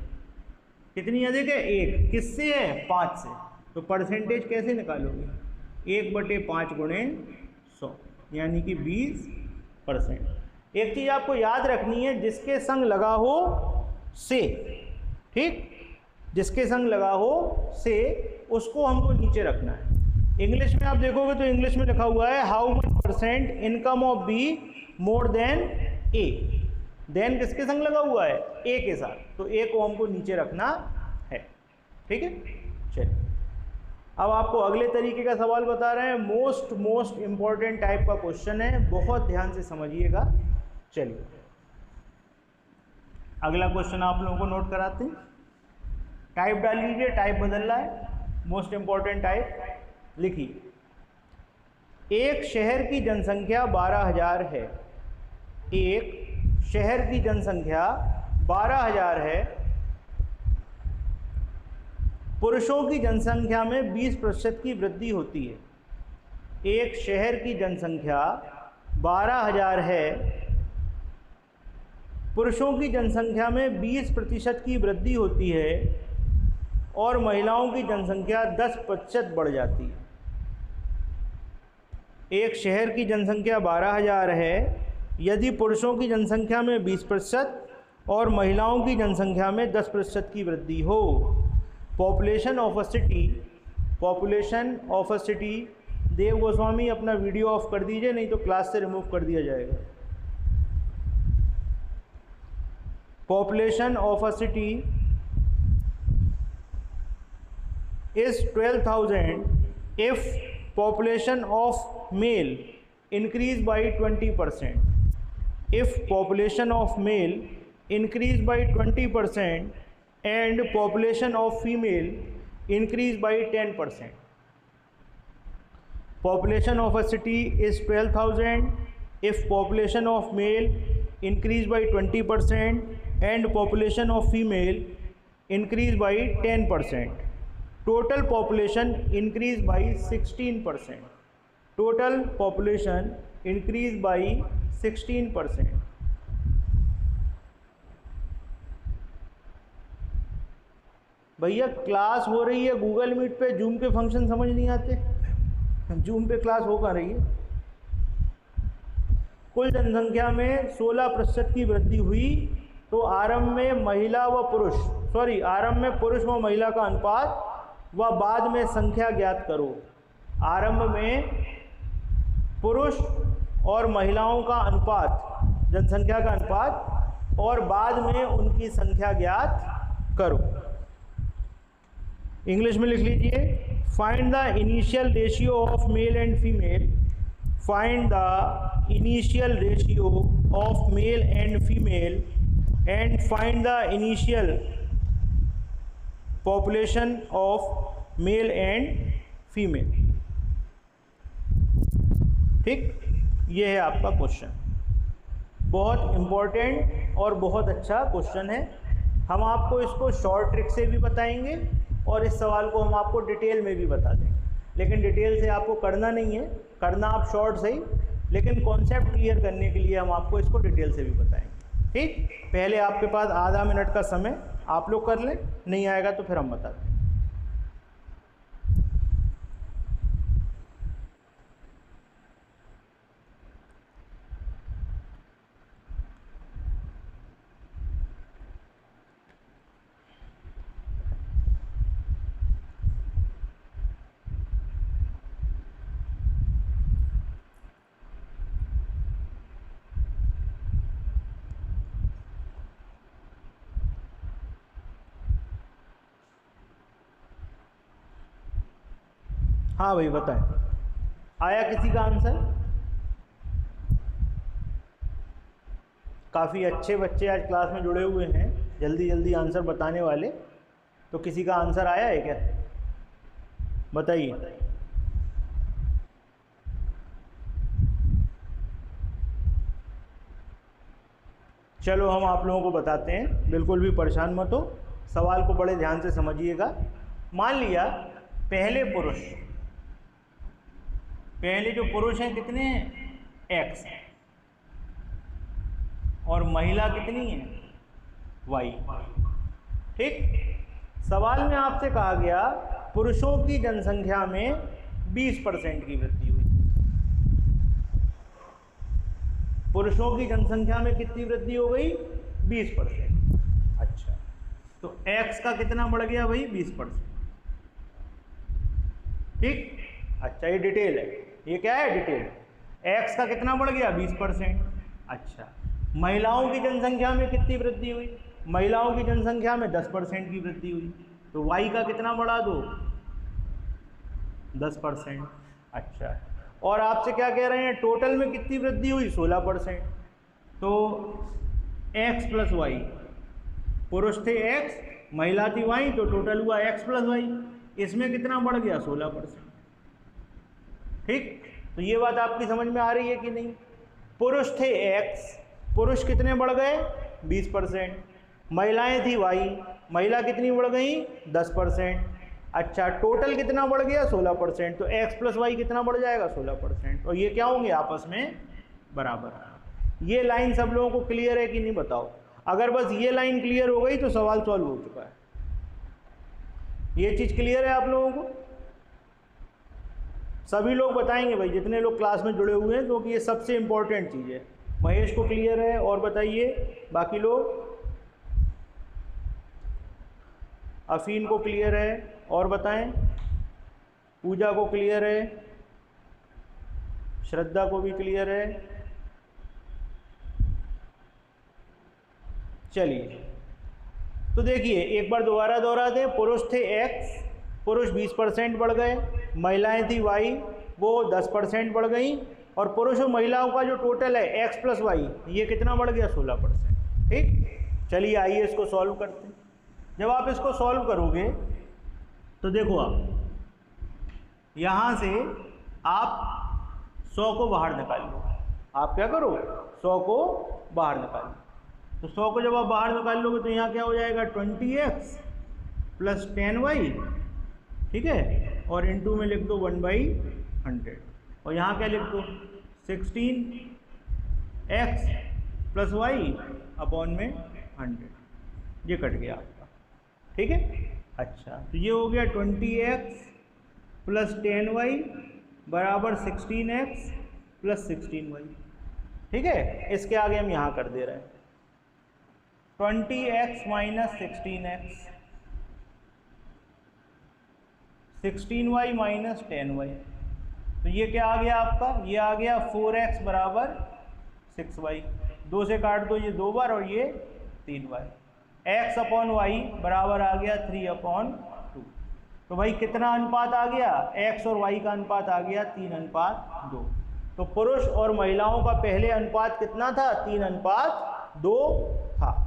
कितनी अधिक है 1, किससे है 5 से। तो परसेंटेज कैसे निकालोगे, 1/5 गुणे 100 यानी कि 20%। एक चीज़ आपको याद रखनी है, जिसके संग लगा हो से, ठीक, जिसके संग लगा हो से उसको हमको नीचे रखना है। इंग्लिश में आप देखोगे तो इंग्लिश में लिखा हुआ है how much percent income of B more than A, then किसके संग लगा हुआ है ए के साथ, तो ए को हमको नीचे रखना है, ठीक है। चलिए अब आपको अगले तरीके का सवाल बता रहे हैं, मोस्ट इंपॉर्टेंट टाइप का क्वेश्चन है, बहुत ध्यान से समझिएगा। चलिए अगला क्वेश्चन आप लोगों को नोट कराते हैं, टाइप डाल लीजिए, टाइप बदल रहा है, मोस्ट इंपॉर्टेंट टाइप लिखिए। एक शहर की जनसंख्या 12,000 है, एक शहर की जनसंख्या 12,000 है, पुरुषों की जनसंख्या में 20% की वृद्धि होती है। एक शहर की जनसंख्या 12,000 है, पुरुषों की जनसंख्या में 20% की वृद्धि होती है और महिलाओं की जनसंख्या 10% बढ़ जाती है। एक शहर की जनसंख्या 12,000 है, यदि पुरुषों की जनसंख्या में 20% और महिलाओं की जनसंख्या में 10% की वृद्धि हो। पॉपुलेशन ऑफ अ सिटी, देव गोस्वामी अपना वीडियो ऑफ कर दीजिए, नहीं तो क्लास से रिमूव कर दिया जाएगा। Population of a city is 12,000 if population of male increase by 20%. If population of male increase by 20% and population of female increase by 10%. Population of a city is 12,000 if population of male increase by 20% and population of female increase by 10%. Total population increase by 16%. Total population increase by 16%. भैया class हो रही है Google meet पे, zoom के function समझ नहीं आते, zoom पे क्लास हो कहाँ रही है। कुल जनसंख्या में 16% की वृद्धि हुई, तो आरंभ में आरंभ में पुरुष व महिला का अनुपात व बाद में संख्या ज्ञात करो। आरंभ में पुरुष और महिलाओं का अनुपात, जनसंख्या का अनुपात, और बाद में उनकी संख्या ज्ञात करो। इंग्लिश में लिख लीजिए, find the initial ratio of male and female, find the initial ratio of male and female and find the initial population of male and female. ठीक, ये है आपका क्वेश्चन, बहुत इम्पोर्टेंट और बहुत अच्छा क्वेश्चन है। हम आपको इसको शॉर्ट ट्रिक से भी बताएंगे और इस सवाल को हम आपको डिटेल में भी बता देंगे, लेकिन डिटेल से आपको करना नहीं है, करना आप शॉर्ट से ही, लेकिन कॉन्सेप्ट क्लियर करने के लिए हम आपको इसको डिटेल से भी बताएंगे। ठीक, पहले आपके पास आधा मिनट का समय, आप लोग कर लें, नहीं आएगा तो फिर हम बताते हैं। हाँ भाई बताएं, आया किसी का आंसर? काफ़ी अच्छे बच्चे आज क्लास में जुड़े हुए हैं, जल्दी जल्दी आंसर बताने वाले, तो किसी का आंसर आया है क्या? बताइए। चलो हम आप लोगों को बताते हैं, बिल्कुल भी परेशान मत हो, सवाल को बड़े ध्यान से समझिएगा। मान लिया पहले जो पुरुष हैं कितने हैं, x, और महिला कितनी है, y। ठीक, सवाल में आपसे कहा गया पुरुषों की जनसंख्या में 20% की वृद्धि हुई। पुरुषों की जनसंख्या में कितनी वृद्धि हो गई, 20%। अच्छा, तो x का कितना बढ़ गया भाई, 20%। ठीक, अच्छा ये डिटेल है, ये क्या है डिटेल, x का कितना बढ़ गया, 20%। अच्छा, महिलाओं की जनसंख्या में कितनी वृद्धि हुई, महिलाओं की जनसंख्या में 10% की वृद्धि हुई, तो y का कितना बढ़ा दो, 10%। अच्छा, और आपसे क्या कह रहे हैं, टोटल में कितनी वृद्धि हुई, 16%। तो x प्लस वाई, पुरुष थे x, महिला थी y, तो टोटल हुआ x प्लस वाई, इसमें कितना बढ़ गया, 16%। ठीक, तो ये बात आपकी समझ में आ रही है कि नहीं। पुरुष थे x, पुरुष कितने बढ़ गए, 20%। महिलाएं थी y, महिला कितनी बढ़ गई, 10%। अच्छा, टोटल कितना बढ़ गया, 16%। तो x प्लस वाई कितना बढ़ जाएगा, 16%। और ये क्या होंगे, आपस में बराबर। ये लाइन सब लोगों को क्लियर है कि नहीं बताओ। अगर बस ये लाइन क्लियर हो गई तो सवाल सॉल्व हो चुका है। ये चीज़ क्लियर है आप लोगों को, सभी लोग बताएंगे भाई, जितने लोग क्लास में जुड़े हुए हैं, क्योंकि ये सबसे इंपॉर्टेंट चीज़ है। महेश को क्लियर है, और बताइए बाकी लोग, अफीन को क्लियर है, और बताएं, पूजा को क्लियर है, श्रद्धा को भी क्लियर है। चलिए, तो देखिए एक बार दोबारा दोहरा दें, पुरुष थे x, पुरुष 20% बढ़ गए, महिलाएं थी y, वो 10% बढ़ गई, और पुरुष और महिलाओं का जो टोटल है x प्लस वाई, ये कितना बढ़ गया, 16%। ठीक, चलिए आइए इसको सॉल्व करते हैं। जब आप इसको सॉल्व करोगे तो देखो, आप यहाँ से आप 100 को बाहर निकाल लो। आप क्या करो, 100 को बाहर निकाल लो। तो 100 को जब आप बाहर निकाल लोगे तो यहाँ क्या हो जाएगा, 20x प्लस 10y। ठीक है, और इनटू में लिख दो 1/100, और यहाँ क्या लिख दो, 16x प्लस वाई अपॉन में 100। ये कट गया आपका। ठीक है, अच्छा, तो ये हो गया 20x प्लस 10y बराबर 16x प्लस 16y। ठीक है, इसके आगे हम यहाँ कर दे रहे हैं 20x minus 16x, 16y minus 10y। तो ये क्या आ गया आपका, ये आ गया 4x बराबर 6y। 2 से काट दो, ये 2 बार और ये 3y। x अपॉन वाई बराबर आ गया 3/2। तो भाई कितना अनुपात आ गया, x और y का अनुपात आ गया 3:2। तो पुरुष और महिलाओं का पहले अनुपात कितना था, 3:2 था।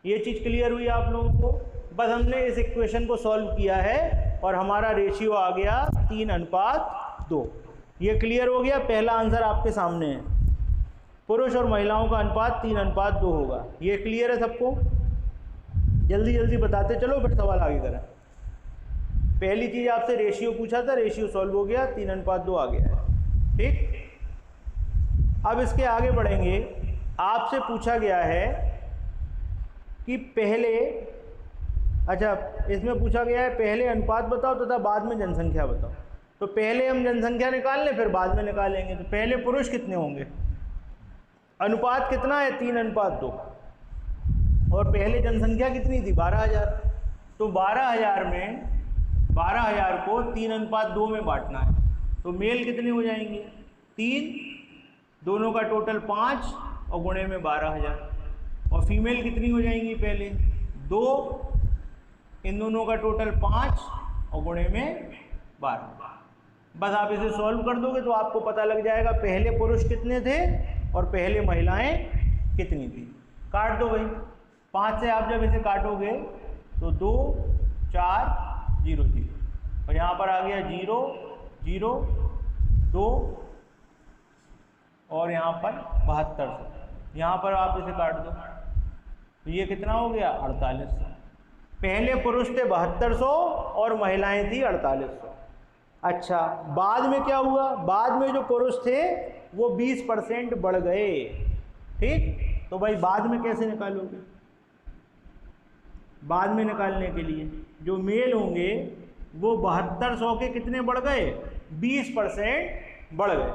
ये चीज़ क्लियर हुई आप लोगों को। बस हमने इस इक्वेशन को सॉल्व किया है और हमारा रेशियो आ गया 3:2। ये क्लियर हो गया, पहला आंसर आपके सामने है, पुरुष और महिलाओं का अनुपात 3:2 होगा। ये क्लियर है सबको, जल्दी जल्दी बताते चलो, फिर सवाल आगे करें। पहली चीज़ आपसे रेशियो पूछा था, रेशियो सॉल्व हो गया, 3:2 आ गया है। ठीक, अब इसके आगे बढ़ेंगे। आपसे पूछा गया है कि पहले, अच्छा इसमें पूछा गया है पहले अनुपात बताओ तथा बाद में जनसंख्या बताओ। तो पहले हम जनसंख्या निकाल लें, फिर बाद में निकालेंगे। तो पहले पुरुष कितने होंगे, अनुपात कितना है, 3:2, और पहले जनसंख्या कितनी थी, 12,000। तो 12,000 को 3:2 में बांटना है। तो मेल कितने हो जाएंगे, 3, दोनों का टोटल 5 और गुणे में 12,000। और फीमेल कितनी हो जाएंगी, पहले 2, इन दोनों का टोटल 5 और गुणे में 12। बस आप इसे सॉल्व कर दोगे तो आपको पता लग जाएगा पहले पुरुष कितने थे और पहले महिलाएं कितनी थी। काट दो भाई, 5 से आप जब इसे काटोगे तो 2, 4, 0, 0, और यहाँ पर आ गया 0, 0, 2, और यहाँ पर 72। यहाँ पर आप इसे काट दो, तो ये कितना हो गया 4800। पहले पुरुष थे 7200 और महिलाएं थी 4800। अच्छा, बाद में क्या हुआ? बाद में जो पुरुष थे वो 20% बढ़ गए। ठीक, तो भाई बाद में कैसे निकालोगे? बाद में निकालने के लिए जो मेल होंगे वो 7200 के कितने बढ़ गए? 20% बढ़ गए।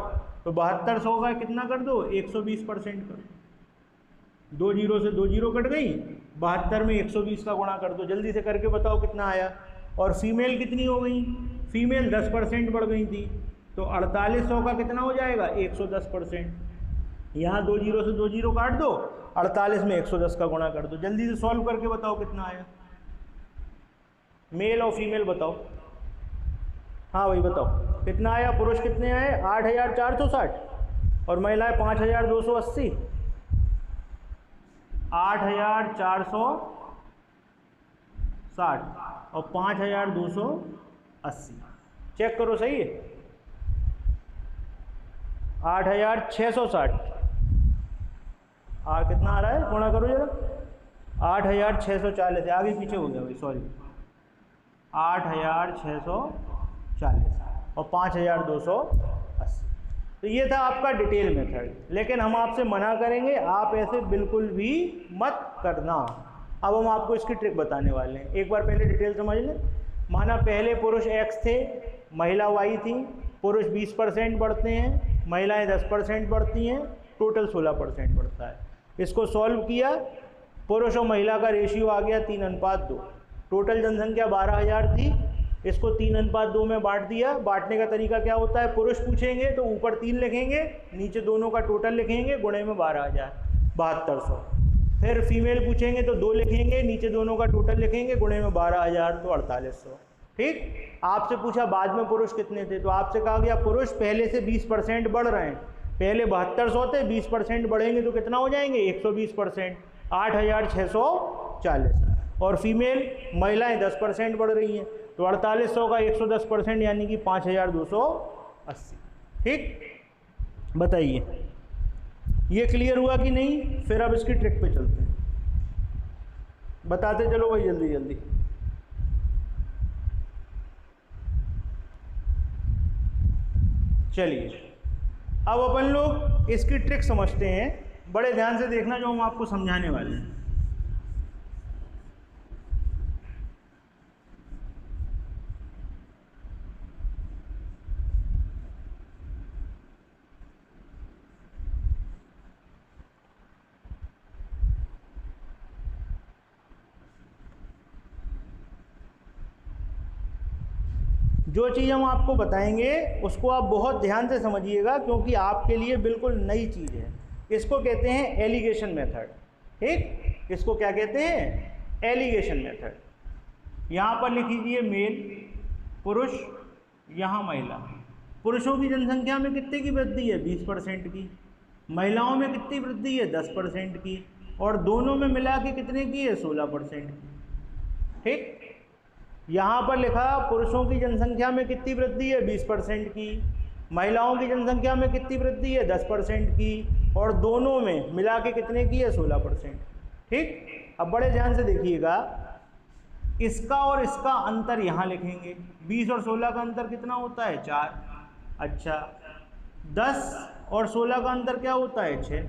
तो 7200 का कितना कर दो? 120% कर दो। 2 जीरो से 2 जीरो कट गई, 72 में 120 का गुणा कर दो। जल्दी से करके बताओ कितना आया। और फीमेल कितनी हो गई? फीमेल 10% बढ़ गई थी, तो 4800 का कितना हो जाएगा? 110%। यहाँ 2 जीरो से 2 जीरो काट दो, 48 में 110 का गुणा कर दो। जल्दी से सॉल्व करके बताओ कितना आया। मेल और फीमेल बताओ। हाँ भाई बताओ कितना आया? पुरुष कितने आए? 8460 और महिलाएं 5280। 8460 और 5280। चेक करो सही है? 8660 कितना आ रहा है? गुणा करो जरा। 8640 आगे पीछे हो गया भाई, सॉरी। 8640 और 5280। तो ये था आपका डिटेल मेथड। लेकिन हम आपसे मना करेंगे, आप ऐसे बिल्कुल भी मत करना। अब हम आपको इसकी ट्रिक बताने वाले हैं। एक बार पहले डिटेल समझ लें। माना पहले पुरुष X थे, महिला Y थी। पुरुष 20% बढ़ते हैं, महिलाएं 10% बढ़ती हैं, टोटल 16% बढ़ता है। इसको सॉल्व किया, पुरुष और महिला का रेशियो आ गया 3:2। टोटल जनसंख्या 12000 थी, इसको 3:2 में बांट दिया। बांटने का तरीका क्या होता है? पुरुष पूछेंगे तो ऊपर 3 लिखेंगे, नीचे दोनों का टोटल लिखेंगे, गुणे में 12000, 7200। फिर फीमेल पूछेंगे तो 2 लिखेंगे, नीचे दोनों का टोटल लिखेंगे, गुणे में 12000 तो 4800। ठीक। आपसे पूछा बाद में पुरुष कितने थे, तो आपसे कहा गया पुरुष पहले से 20% बढ़ रहे हैं। पहले 7200 थे, 20% बढ़ेंगे तो कितना हो जाएंगे? 120%, 8640। और फीमेल महिलाएं 10% बढ़ रही हैं, तो 4800 का 110% यानी कि 5280। ठीक, बताइए ये क्लियर हुआ कि नहीं? फिर अब इसकी ट्रिक पे चलते हैं, बताते चलो भाई जल्दी जल्दी। चलिए अब अपन लोग इसकी ट्रिक समझते हैं। बड़े ध्यान से देखना जो हम आपको समझाने वाले हैं। जो चीज़ हम आपको बताएंगे उसको आप बहुत ध्यान से समझिएगा, क्योंकि आपके लिए बिल्कुल नई चीज़ है। इसको कहते हैं एलिगेशन मेथड। ठीक, इसको क्या कहते हैं? Alligation method. यहाँ पर लिख लीजिए मेल, पुरुष, यहाँ महिला। पुरुषों की जनसंख्या में कितने की वृद्धि है? 20% की। महिलाओं में कितनी वृद्धि है? 10% की। और दोनों में मिला के कितने की है? 16% की। ठीक, यहाँ पर लिखा पुरुषों की जनसंख्या में कितनी वृद्धि है? 20% की। महिलाओं की जनसंख्या में कितनी वृद्धि है? 10% की। और दोनों में मिला के कितने की है? 16%। ठीक, अब बड़े ध्यान से देखिएगा, इसका और इसका अंतर यहाँ लिखेंगे। 20 और 16 का अंतर कितना होता है? 4। अच्छा, 10 और 16 का अंतर क्या होता है? 6।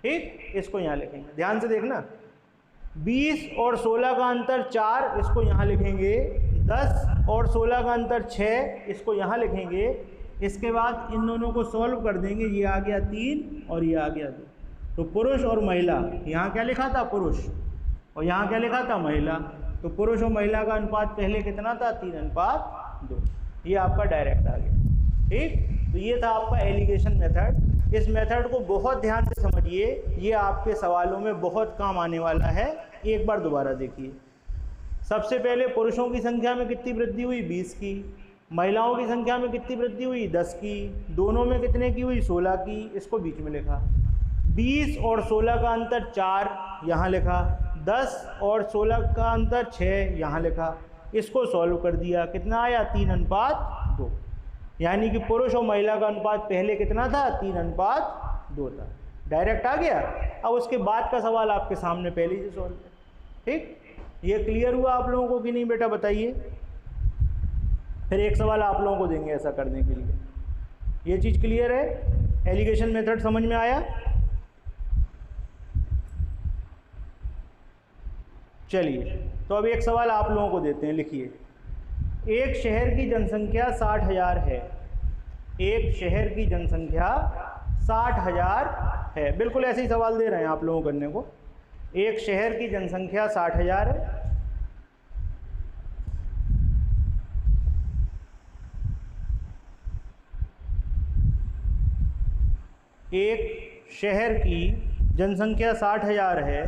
ठीक, इसको यहाँ लिखेंगे, ध्यान से देखना। 20 और 16 का अंतर 4, इसको यहाँ लिखेंगे। 10 और 16 का अंतर 6, इसको यहाँ लिखेंगे। इसके बाद इन दोनों को सॉल्व कर देंगे। ये आ गया 3 और ये आ गया 2। तो पुरुष और महिला, यहाँ क्या लिखा था? पुरुष, और यहाँ क्या लिखा था? महिला। तो पुरुष और महिला का अनुपात पहले कितना था? 3:2। ये आपका डायरेक्ट आ गया। ठीक, तो ये था आपका एलिगेशन मेथड। इस मेथड को बहुत ध्यान से समझिए, ये आपके सवालों में बहुत काम आने वाला है। एक बार दोबारा देखिए। सबसे पहले पुरुषों की संख्या में कितनी वृद्धि हुई? 20 की। महिलाओं की संख्या में कितनी वृद्धि हुई? 10 की। दोनों में कितने की हुई? 16 की। इसको बीच में लिखा। 20 और 16 का अंतर 4, यहाँ लिखा। 10 और 16 का अंतर 6, यहाँ लिखा। इसको सॉल्व कर दिया, कितना आया? 3:2। यानी कि पुरुष और महिला का अनुपात पहले कितना था? 3:2 था। डायरेक्ट आ गया। अब उसके बाद का सवाल आपके सामने पहले से सॉल्व है। ठीक, ये क्लियर हुआ आप लोगों को कि नहीं बेटा, बताइए। फिर एक सवाल आप लोगों को देंगे ऐसा करने के लिए। ये चीज़ क्लियर है? एलिगेशन मेथड समझ में आया? चलिए, तो अब एक सवाल आप लोगों को देते हैं, लिखिए। एक शहर की जनसंख्या 60,000 है। एक शहर की जनसंख्या 60,000 है। बिल्कुल ऐसे ही सवाल दे रहे हैं आप लोगों को करने को। एक शहर की जनसंख्या 60,000 है। एक शहर की जनसंख्या 60,000 है।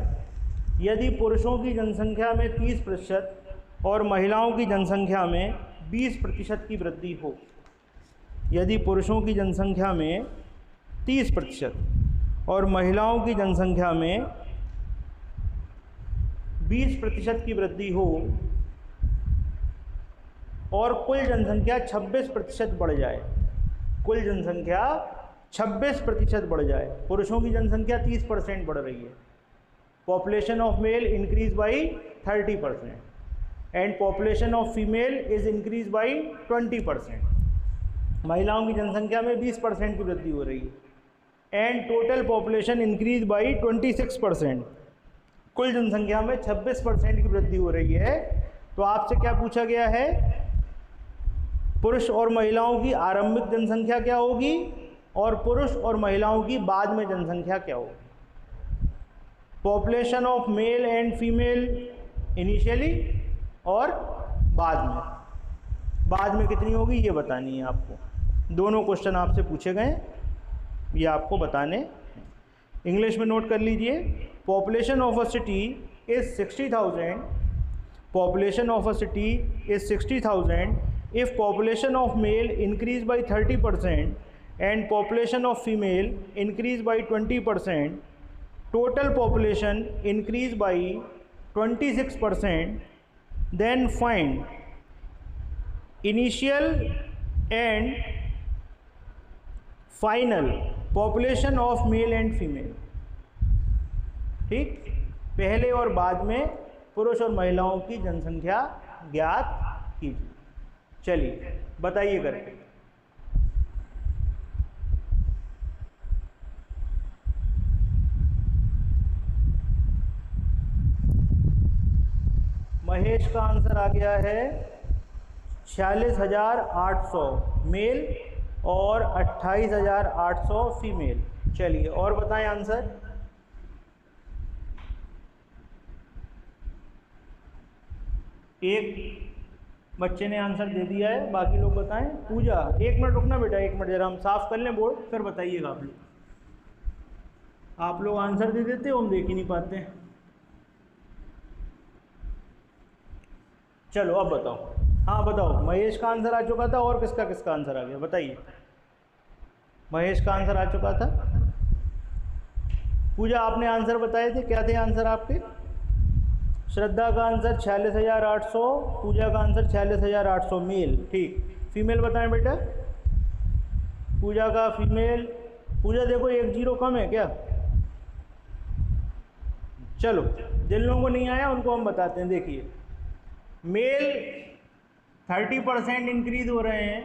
यदि पुरुषों की जनसंख्या में 30% और महिलाओं की जनसंख्या में 20% की वृद्धि हो। यदि पुरुषों की जनसंख्या में 30% और महिलाओं की जनसंख्या में 20% की वृद्धि हो और कुल जनसंख्या 26% बढ़ जाए। कुल जनसंख्या 26% बढ़ जाए। पुरुषों की जनसंख्या 30% बढ़ रही है। Population of male increase by 30% and population of female is increase by 20%। महिलाओं की जनसंख्या में 20% की वृद्धि हो रही है and total population increase by 26%। कुल जनसंख्या में 26% की वृद्धि हो रही है। तो आपसे क्या पूछा गया है? पुरुष और महिलाओं की आरंभिक जनसंख्या क्या होगी और पुरुष और महिलाओं की बाद में जनसंख्या क्या होगी। Population of male and female initially और बाद में कितनी होगी ये बतानी है आपको। दोनों क्वेश्चन आपसे पूछे गए, ये आपको बताने। इंग्लिश में नोट कर लीजिए। Population of a city is 60,000। Population of a city is 60,000 if population of male increase by 30% and population of female increase by 20%, total population increase by 26%, then find initial and final population of male and female। ठीक, पहले और बाद में पुरुष और महिलाओं की जनसंख्या ज्ञात कीजिए। चलिए बताइए करके। महेश का आंसर आ गया है 46,800 मेल और 28,800 फीमेल। चलिए और बताएं आंसर। एक बच्चे ने आंसर दे दिया है, बाकी लोग बताएं। पूजा, एक मिनट रुकना बेटा, एक मिनट जरा हम साफ कर लें बोर्ड, फिर बताइएगा आप लोग। आप लोग आंसर दे देते हो, हम देख ही नहीं पाते हैं। चलो अब बताओ। हाँ बताओ, महेश का आंसर आ चुका था और किसका किसका आंसर आ गया बताइए। महेश का आंसर आ चुका था। पूजा आपने आंसर बताए थे, क्या थे आंसर आपके? श्रद्धा का आंसर 46,800, पूजा का आंसर 46,800 मेल। ठीक, फीमेल बताएं बेटा। पूजा का फीमेल, पूजा देखो 1 0 कम है क्या? चलो जिन लोगों को नहीं आया उनको हम बताते हैं। देखिए मेल 30% इंक्रीज हो रहे हैं,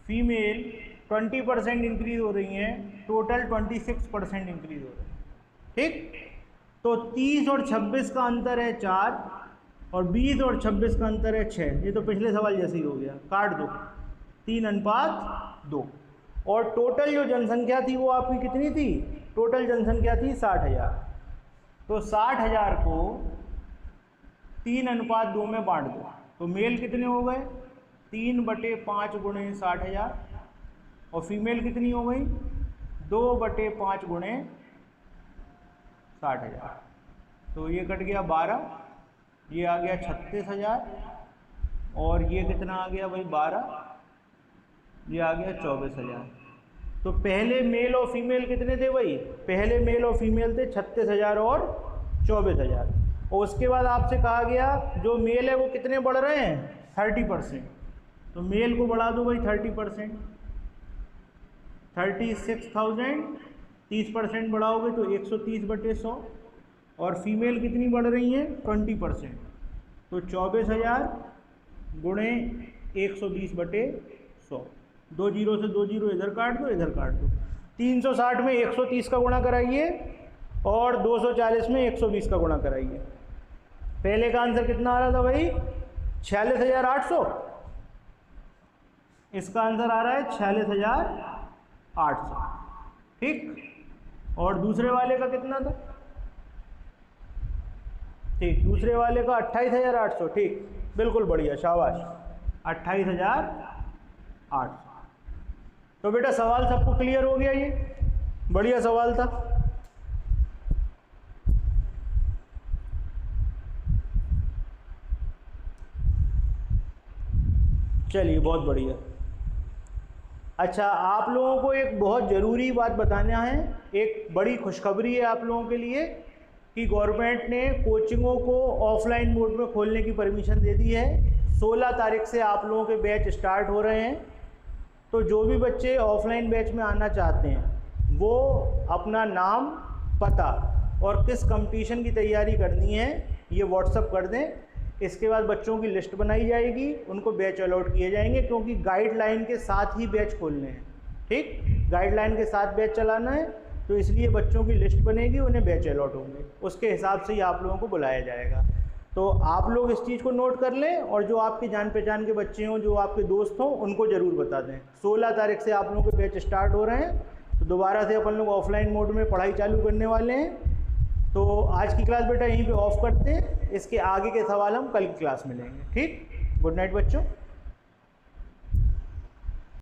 फीमेल 20% इंक्रीज हो रही हैं, टोटल 26% इंक्रीज हो रहे हैं। ठीक, तो 30 और 26 का अंतर है 4 और 20 और 26 का अंतर है 6। ये तो पिछले सवाल जैसे ही हो गया, काट दो, 3:2। और टोटल जो जनसंख्या थी वो आपकी कितनी थी? टोटल जनसंख्या थी 60,000। तो 60,000 को 3:2 में बांट दो तो मेल कितने हो गए? 3/5 गुणे 60,000 और फीमेल कितनी हो गई? 2/5 गुणे 60,000। तो ये कट गया 12, ये आ गया 36,000 और ये कितना आ गया भाई 12, ये आ गया 24,000। तो पहले मेल और फीमेल कितने थे भाई? पहले मेल और फीमेल थे 36,000 और 24,000। और उसके बाद आपसे कहा गया जो मेल है वो कितने बढ़ रहे हैं? 30%। तो मेल को बढ़ा दो भाई 30%, 36,000 30% बढ़ाओगे तो 130/100, और फीमेल कितनी बढ़ रही हैं 20%, तो 24,000 गुणे 120/100, 2 जीरो से 2 जीरो इधर काट दो, इधर काट दो। 360 में 130 का गुणा कराइए और 240 में 120 का गुणा कराइए। पहले का आंसर कितना आ रहा था भाई 46,800, इसका आंसर आ रहा है 46,800, ठीक। और दूसरे वाले का कितना था, ठीक, दूसरे वाले का 28,800, ठीक, बिल्कुल बढ़िया, शाबाश, 28,800। तो बेटा सवाल सबको क्लियर हो गया, ये बढ़िया सवाल था। चलिए बहुत बढ़िया। अच्छा, आप लोगों को एक बहुत ज़रूरी बात बताना है, एक बड़ी खुशखबरी है आप लोगों के लिए कि गवर्नमेंट ने कोचिंगों को ऑफलाइन मोड में खोलने की परमिशन दे दी है। 16 तारीख से आप लोगों के बैच स्टार्ट हो रहे हैं। तो जो भी बच्चे ऑफलाइन बैच में आना चाहते हैं वो अपना नाम, पता और किस कंपटीशन की तैयारी करनी है ये व्हाट्सअप कर दें। इसके बाद बच्चों की लिस्ट बनाई जाएगी, उनको बैच अलॉट किए जाएंगे, क्योंकि गाइडलाइन के साथ ही बैच खोलने हैं, ठीक, गाइडलाइन के साथ बैच चलाना है, तो इसलिए बच्चों की लिस्ट बनेगी, उन्हें बैच अलॉट होंगे, उसके हिसाब से ही आप लोगों को बुलाया जाएगा। तो आप लोग इस चीज़ को नोट कर लें, और जो आपके जान पहचान के बच्चे हों, जो आपके दोस्त हों, उनको ज़रूर बता दें। 16 तारीख से आप लोगों के बैच स्टार्ट हो रहे हैं, तो दोबारा से अपन लोग ऑफलाइन मोड में पढ़ाई चालू करने वाले हैं। तो आज की क्लास बेटा यहीं पे ऑफ करते हैं, इसके आगे के सवाल हम कल की क्लास में लेंगे, ठीक। गुड नाइट बच्चों।